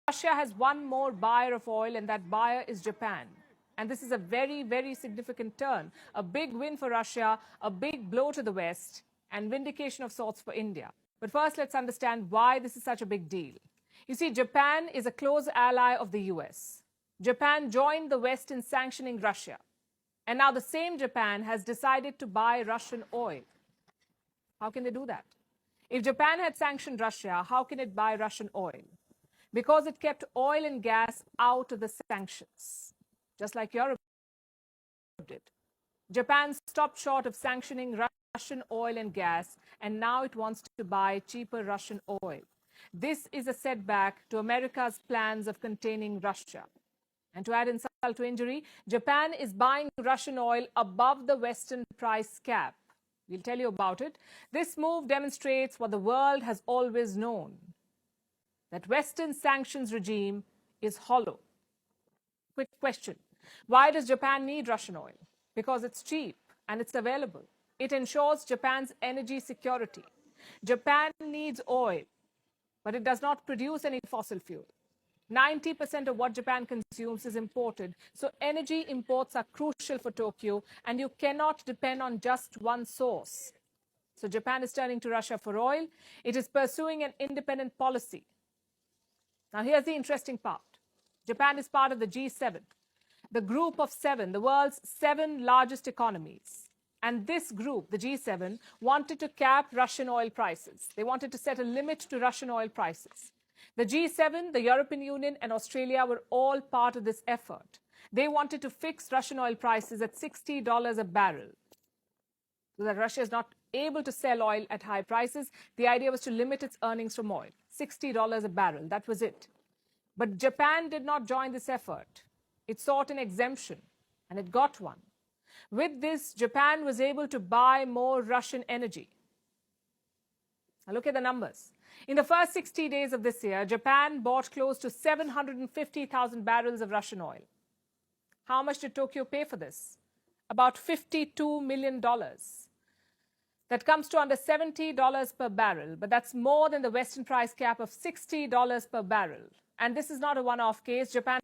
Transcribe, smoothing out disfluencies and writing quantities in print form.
Russia has one more buyer of oil, and that buyer is Japan. And this is a very, very significant turn, a big win for Russia, a big blow to the West, and vindication of sorts for India. But first, let's understand why this is such a big deal. You see, Japan is a close ally of the US. Japan joined the West in sanctioning Russia. And now the same Japan has decided to buy Russian oil. How can they do that? If Japan had sanctioned Russia, how can it buy Russian oil? Because it kept oil and gas out of the sanctions, just like Europe did. Japan stopped short of sanctioning Russian oil and gas, and now it wants to buy cheaper Russian oil. This is a setback to America's plans of containing Russia. And to add insult to injury, Japan is buying Russian oil above the Western price cap. We'll tell you about it. This move demonstrates what the world has always known, that Western sanctions regime is hollow. Quick question. Why does Japan need Russian oil? Because it's cheap and it's available. It ensures Japan's energy security. Japan needs oil, but it does not produce any fossil fuel. 90% of what Japan consumes is imported. So energy imports are crucial for Tokyo, and you cannot depend on just one source. So Japan is turning to Russia for oil. It is pursuing an independent policy. Now, here's the interesting part. Japan is part of the G7, the group of seven, the world's 7 largest economies. And this group, the G7, wanted to cap Russian oil prices. They wanted to set a limit to Russian oil prices. The G7, the European Union, and Australia were all part of this effort. They wanted to fix Russian oil prices at $60 a barrel, so that Russia is not able to sell oil at high prices. The idea was to limit its earnings from oil. $60 a barrel, that was it. But Japan did not join this effort. It sought an exemption, and it got one. With this, Japan was able to buy more Russian energy. Now look at the numbers. In the first 60 days of this year, Japan bought close to 750,000 barrels of Russian oil. How much did Tokyo pay for this? About $52 million. That comes to under $70 per barrel, but that's more than the Western price cap of $60 per barrel. And this is not a one-off case. Japan